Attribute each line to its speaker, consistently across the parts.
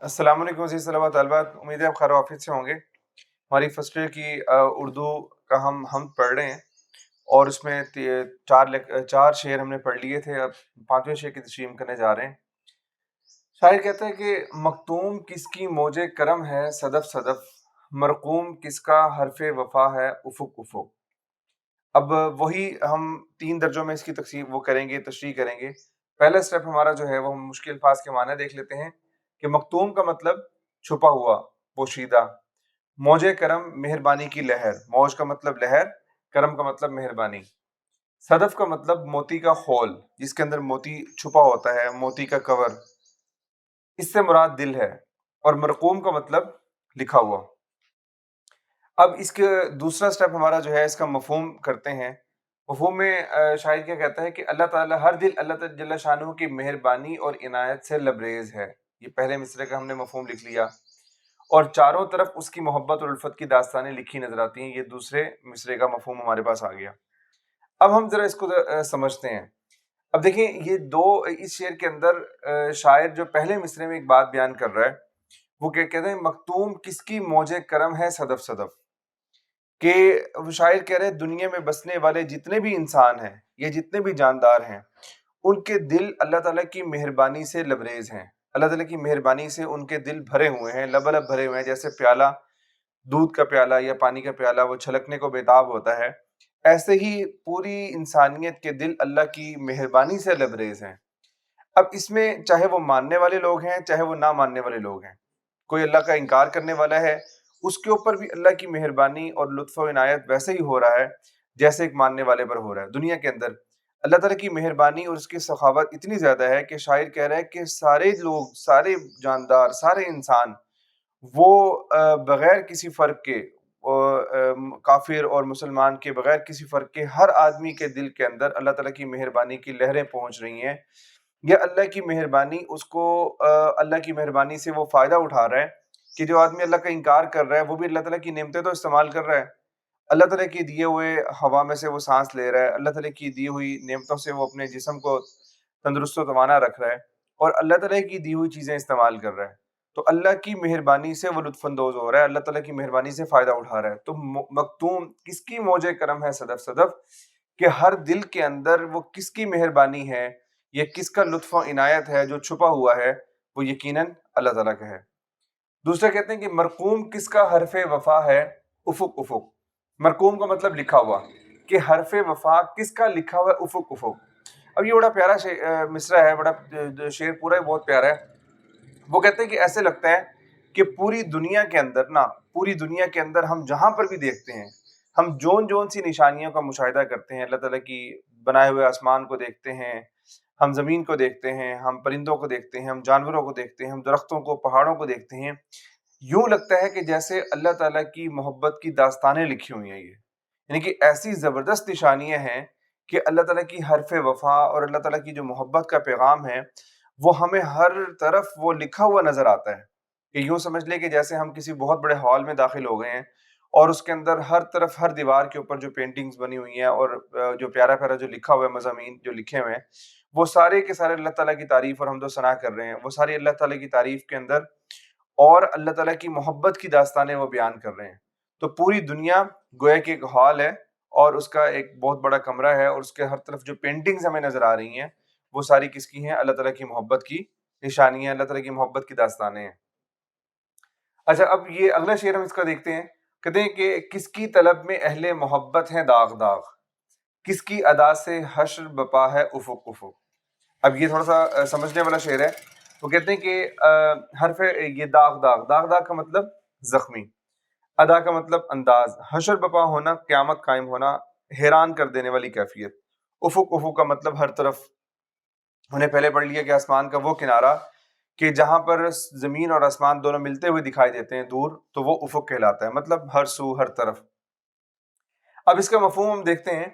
Speaker 1: अस्सलाम वालेकुम अज़ीज़ तलबा तलबात, उम्मीद है आप खैर आफियत से होंगे। हमारी फर्स्ट ईयर की उर्दू का हम पढ़ रहे हैं और उसमें चार शेर हमने पढ़ लिए थे। अब पांचवें शेर की तशरीह करने जा रहे हैं। शायर कहते हैं कि मखतूम किसकी मौजे करम है सदफ सदफ, मरकूम किसका हरफे वफा है उफुक उफुक। अब वही हम 3 दर्जों में इसकी तक़सीम तशरीह करेंगे। पहला स्टेप हमारा जो है वो हम मुश्किल अल्फाज के माने देख लेते हैं कि मखतूम का मतलब छुपा हुआ, पोशीदा। मौजे करम मेहरबानी की लहर, मौज का मतलब लहर, करम का मतलब मेहरबानी। सदफ का मतलब मोती का खोल, जिसके अंदर मोती छुपा होता है, मोती का कवर। इससे मुराद दिल है। और मरकूम का मतलब लिखा हुआ। अब इसके दूसरा स्टेप हमारा जो है इसका मफहूम करते हैं। मफहूम में शायर क्या कहता है कि अल्लाह ताला हर दिल अल्लाह जल्ल शानहू की मेहरबानी और इनायत से लबरेज है। ये पहले मिसरे का हमने मफहूम लिख लिया। और चारों तरफ उसकी मोहब्बत और उल्फत की दास्तानें लिखी नजर आती हैं। ये दूसरे मिसरे का मफहूम हमारे पास आ गया। अब हम जरा इसको समझते हैं। अब देखें, ये दो इस शेर के अंदर शायर जो पहले मिसरे में एक बात बयान कर रहा है, वो क्या कहते हैं, मखतूम किसकी मौजे करम है सदफ सदफ। कि वो शायर कह रहे हैं दुनिया में बसने वाले जितने भी इंसान हैं, ये जितने भी जानदार हैं, उनके दिल अल्लाह ताला की मेहरबानी से लबरेज हैं। अल्लाह ताला की मेहरबानी से उनके दिल भरे हुए हैं, लबालब भरे हुए हैं। जैसे प्याला, दूध का प्याला या पानी का प्याला, वो छलकने को बेताब होता है, ऐसे ही पूरी इंसानियत के दिल अल्लाह की मेहरबानी से लबरेज हैं। अब इसमें चाहे वो मानने वाले लोग हैं, चाहे वो ना मानने वाले लोग हैं, कोई अल्लाह का इनकार करने वाला है, उसके ऊपर भी अल्लाह की मेहरबानी और लुत्फ़ और इनायत वैसे ही हो रहा है जैसे एक मानने वाले पर हो रहा है। दुनिया के अंदर अल्लाह ताला की मेहरबानी और उसकी सखावत इतनी ज़्यादा है कि शायर कह रहा है कि सारे लोग, सारे जानदार, सारे इंसान वो बगैर किसी फ़र्क के, काफिर और मुसलमान के बगैर किसी फ़र्क के, हर आदमी के दिल के अंदर अल्लाह ताला की मेहरबानी की लहरें पहुँच रही हैं। या अल्लाह की मेहरबानी उसको अल्लाह की मेहरबानी से वो फ़ायदा उठा रहा है कि जो आदमी अल्लाह का इनकार कर रहा है, वो भी अल्लाह ताला की नेमतें तो इस्तेमाल कर रहा है। अल्लाह ताला के दिए हुए हवा में से वो सांस ले रहा है, अल्लाह ताला की दी हुई नेमतों से वो अपने जिस्म को तंदुरुस्त व तवाना रख रहा है और अल्लाह ताला की दी हुई चीज़ें इस्तेमाल कर रहा है। तो अल्लाह की मेहरबानी से वो लुत्फ़अंदोज़ हो रहा है, अल्लाह ताला की मेहरबानी से फ़ायदा उठा रहा है। तो मखतूम किसकी मौजे करम है सदफ सदफ, कि हर दिल के अंदर वो किसकी मेहरबानी है, ये किसका लुत्फ़ और इनायत है जो छुपा हुआ है, वो यकीनन अल्लाह ताला का है। दूसरा कहते हैं कि मरकूम किसका हरफे वफा है उफुक उफुक। मरकूम का मतलब लिखा हुआ, कि हरफे वफा किसका लिखा हुआ है उफुक उफुक। अब ये बड़ा प्यारा मिसरा है, बड़ा शेर पूरा ही बहुत प्यारा है। वो कहते हैं कि ऐसे लगता है कि पूरी दुनिया के अंदर ना, पूरी दुनिया के अंदर हम जहां पर भी देखते हैं, हम जोन जोन सी निशानियों का मुशाहिदा करते हैं, अल्लाह ताला की बनाए हुए आसमान को देखते हैं, हम ज़मीन को देखते हैं, हम परिंदों को देखते हैं, हम जानवरों को देखते हैं, हम दरख्तों को, पहाड़ों को देखते हैं। यूं लगता है कि जैसे अल्लाह ताला की मोहब्बत की दास्तानें लिखी हुई हैं। ये यानी कि ऐसी ज़बरदस्त निशानियां हैं कि अल्लाह ताला की हरफ वफा और अल्लाह ताला की जो मोहब्बत का पैगाम है, वो हमें हर तरफ वो लिखा हुआ नजर आता है। कि यूं समझ ले कि जैसे हम किसी बहुत बड़े हॉल में दाखिल हो गए हैं और उसके अंदर हर तरफ, हर दीवार के ऊपर जो पेंटिंग्स बनी हुई हैं और जो प्यारा प्यारा जो लिखा हुआ है, मज़ामीन जो लिखे हुए हैं, वो सारे के सारे अल्लाह ताला की तारीफ और हम्दो सना कर रहे हैं। वो सारी अल्लाह ताला की तारीफ के अंदर और अल्लाह ताला की मोहब्बत की दास्तानें वो बयान कर रहे हैं। तो पूरी दुनिया गोया कि एक हॉल है और उसका एक बहुत बड़ा कमरा है और उसके हर तरफ जो पेंटिंग्स हमें नजर आ रही हैं, वो सारी किसकी हैं? अल्लाह ताला की मोहब्बत की निशानियां, अल्लाह ताला की मोहब्बत की दास्तानें हैं। अच्छा, अब ये अगला शेर हम इसका देखते हैं। कहते हैं कि किसकी तलब में अहले मोहब्बत है दाग दाग, किसकी अदा से हश्र बपा है उफुक उफुक। अब ये थोड़ा सा समझने वाला शेर है। वो कहते हैं कि हरफ ये दाग दाग, दाग दाग का मतलब जख्मी, अदा का मतलब अंदाज, हशर बपा होना, क्यामत कायम होना, हैरान कर देने वाली कैफियत। उफुक, उफुक का मतलब हर तरफ। हमने पहले पढ़ लिया कि आसमान का वो किनारा कि जहां पर जमीन और आसमान दोनों मिलते हुए दिखाई देते हैं दूर, तो वो उफुक कहलाता है, मतलब हर सू, हर तरफ। अब इसका मफहूम हम देखते हैं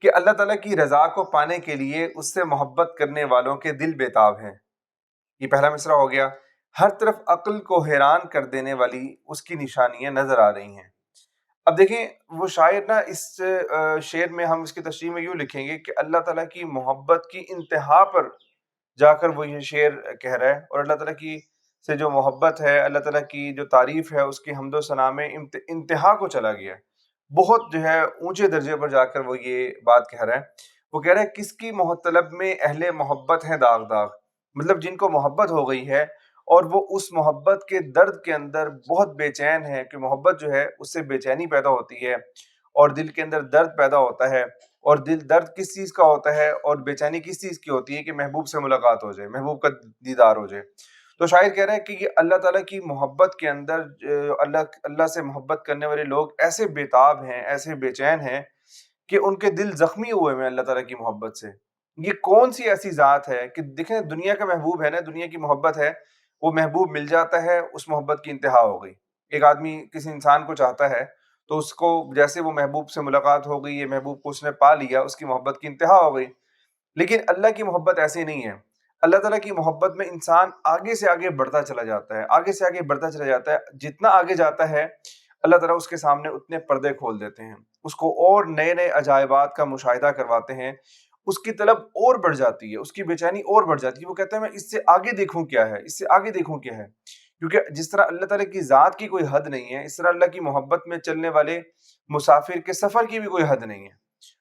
Speaker 1: कि अल्लाह ताला की रजा को पाने के लिए उससे मोहब्बत करने वालों के दिल बेताब हैं। ये पहला मिसरा हो गया। हर तरफ अक्ल को हैरान कर देने वाली उसकी निशानियां नजर आ रही हैं। अब देखें, वो शायर ना इस शेर में हम इसकी तशरीह में यूं लिखेंगे कि अल्लाह ताला की मोहब्बत की इंतहा पर जाकर वो ये शेर कह रहा है और अल्लाह ताला की سے جو محبت ہے، اللہ تعالیٰ کی جو تعریف ہے، اس کی حمد و ثنا میں انتہا کو چلا گیا ہے۔ بہت جو ہے اونچے درجے پر جا کر وہ یہ بات کہہ رہا ہے۔ وہ کہہ رہا ہے کس کی طلب میں اہل محبت ہیں داغ داغ، مطلب جن کو محبت ہو گئی ہے اور وہ اس محبت کے درد کے اندر بہت بے چین ہے، کہ محبت جو ہے اس سے بے چینی پیدا ہوتی ہے اور دل کے اندر درد پیدا ہوتا ہے، اور دل درد کس چیز کا ہوتا ہے اور بے چینی کس چیز کی ہوتی ہے؟ کہ محبوب سے ملاقات ہو جائے، محبوب کا دیدار ہو جائے۔ تو شاعر کہہ رہا ہے کہ یہ اللہ تعالیٰ کی محبت کے اندر اللہ سے محبت کرنے والے لوگ ایسے بےتاب ہیں، ایسے بے چین ہیں کہ ان کے دل زخمی ہوئے ہیں اللہ تعالیٰ کی محبت سے۔ یہ کون سی ایسی ذات ہے کہ دیکھیں دنیا کا محبوب ہے نا، دنیا کی محبت ہے، وہ محبوب مل جاتا ہے، اس محبت کی انتہا ہو گئی۔ ایک آدمی کسی انسان کو چاہتا ہے تو اس کو جیسے وہ محبوب سے ملاقات ہو گئی، یہ محبوب کو اس نے پا لیا، اس کی محبت کی انتہا ہو گئی۔ لیکن اللہ کی محبت ایسی نہیں ہے۔ اللہ تعالیٰ کی محبت میں انسان آگے سے آگے بڑھتا چلا جاتا ہے، آگے سے آگے بڑھتا چلا جاتا ہے۔ جتنا آگے جاتا ہے اللہ تعالیٰ اس کے سامنے اتنے پردے کھول دیتے ہیں، اس کو اور نئے نئے عجائبات کا مشاہدہ کرواتے ہیں، اس کی طلب اور بڑھ جاتی ہے، اس کی بے چینی اور بڑھ جاتی ہے۔ وہ کہتا ہے میں اس سے آگے دیکھوں کیا ہے، اس سے آگے دیکھوں کیا ہے، کیونکہ جس طرح اللہ تعالیٰ کی ذات کی کوئی حد نہیں ہے، اس طرح اللہ کی محبت میں چلنے والے مسافر کے سفر کی بھی کوئی حد نہیں ہے۔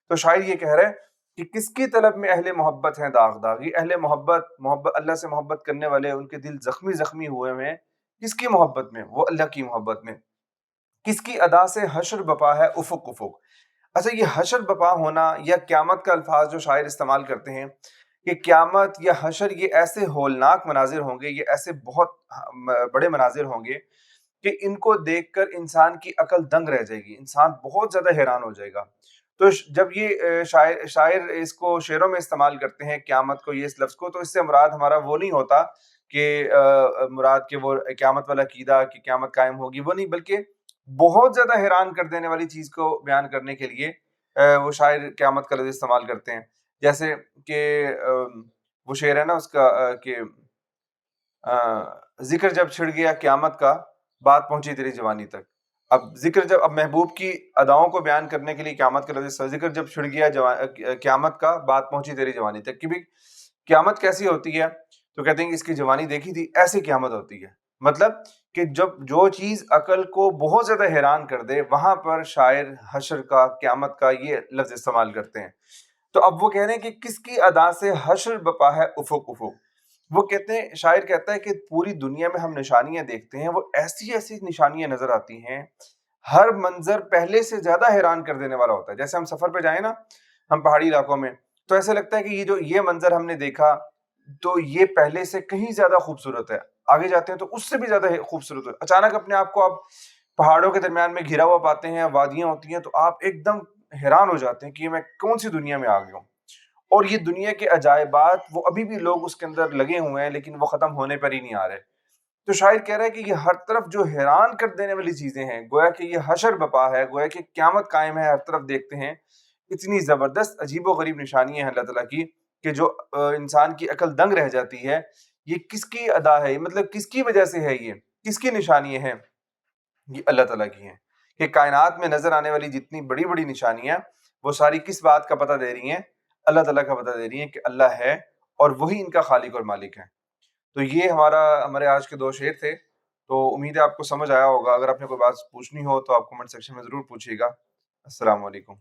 Speaker 1: تو شاعر یہ کہہ رہا ہے کہ کس کی طلب میں اہل محبت ہیں داغ داغ، یہ اہل محبت اللہ سے محبت کرنے والے، ان کے دل زخمی زخمی ہوئے ہیں کس کی محبت میں؟ وہ اللہ کی محبت میں۔ کس کی ادا سے حشر بپا ہے افق افق۔ اچھا یہ حشر بپا ہونا یا قیامت کا الفاظ جو شاعر استعمال کرتے ہیں کہ قیامت یا حشر یہ ایسے ہولناک مناظر ہوں گے، یہ ایسے بہت بڑے مناظر ہوں گے کہ ان کو دیکھ کر انسان کی عقل دنگ رہ جائے گی، انسان بہت زیادہ حیران ہو جائے گا۔ تو جب یہ شاعر اس کو شعروں میں استعمال کرتے ہیں قیامت کو، یہ اس لفظ کو، تو اس سے مراد ہمارا وہ نہیں ہوتا کہ مراد کہ وہ قیامت والا عقیدہ کہ قیامت قائم ہوگی، وہ نہیں، بلکہ بہت زیادہ حیران کر دینے والی چیز کو بیان کرنے کے لیے وہ شاعر قیامت کا لفظ استعمال کرتے ہیں۔ جیسے کہ وہ شعر ہے نا اس کا کہ ذکر جب چھڑ گیا قیامت کا، بات پہنچی تیری جوانی تک۔ اب ذکر اب محبوب کی اداؤں کو بیان کرنے کے لیے قیامت کا لفظ، ذکر جب چھڑ گیا قیامت کا، بات پہنچی تیری جوانی تک، کہ بھی قیامت کیسی ہوتی ہے؟ تو کہتے ہیں کہ اس کی جوانی دیکھی تھی، ایسی قیامت ہوتی ہے۔ مطلب کہ جب جو چیز عقل کو بہت زیادہ حیران کر دے، وہاں پر شاعر حشر کا، قیامت کا یہ لفظ استعمال کرتے ہیں۔ تو اب وہ کہہ رہے ہیں کہ کس کی ادا سے حشر بپا ہے افق افق۔ وہ کہتے ہیں، شاعر کہتا ہے کہ پوری دنیا میں ہم نشانیاں دیکھتے ہیں، وہ ایسی ایسی نشانیاں نظر آتی ہیں، ہر منظر پہلے سے زیادہ حیران کر دینے والا ہوتا ہے۔ جیسے ہم سفر پہ جائیں نا، ہم پہاڑی علاقوں میں، تو ایسا لگتا ہے کہ یہ منظر ہم نے دیکھا تو یہ پہلے سے کہیں زیادہ خوبصورت ہے، آگے جاتے ہیں تو اس سے بھی زیادہ خوبصورت ہے۔ اچانک اپنے آپ کو آپ پہاڑوں کے درمیان میں گھرا ہوا پاتے ہیں، وادیاں ہوتی ہیں، تو آپ ایک دم حیران ہو جاتے ہیں کہ یہ میں کون سی دنیا میں آ گیا ہوں۔ اور یہ دنیا کے عجائبات وہ ابھی بھی لوگ اس کے اندر لگے ہوئے ہیں، لیکن وہ ختم ہونے پر ہی نہیں آ رہے۔ تو شاعر کہہ رہا ہے کہ یہ ہر طرف جو حیران کر دینے والی چیزیں ہیں، گویا کہ یہ حشر بپا ہے، گویا کہ قیامت قائم ہے، ہر طرف دیکھتے ہیں، اتنی زبردست عجیب و غریب نشانی ہے اللہ تعالیٰ کی کہ جو انسان کی عقل دنگ رہ جاتی ہے۔ یہ کس کی ادا ہے؟ مطلب کس کی وجہ سے ہے؟ یہ کس کی نشانی ہے؟ یہ اللہ تعالیٰ کی ہیں کہ کائنات میں نظر آنے والی جتنی بڑی بڑی نشانیاں، وہ ساری کس بات کا پتہ دے رہی ہیں؟ اللہ تعالیٰ کا پتہ دے رہی ہیں کہ اللہ ہے اور وہی ان کا خالق اور مالک ہے۔ تو یہ ہمارے آج کے 2 شعر تھے۔ تو امید ہے آپ کو سمجھ آیا ہوگا۔ اگر آپ نے کوئی بات پوچھنی ہو تو آپ کمنٹ سیکشن میں ضرور پوچھیے گا۔ السلام علیکم۔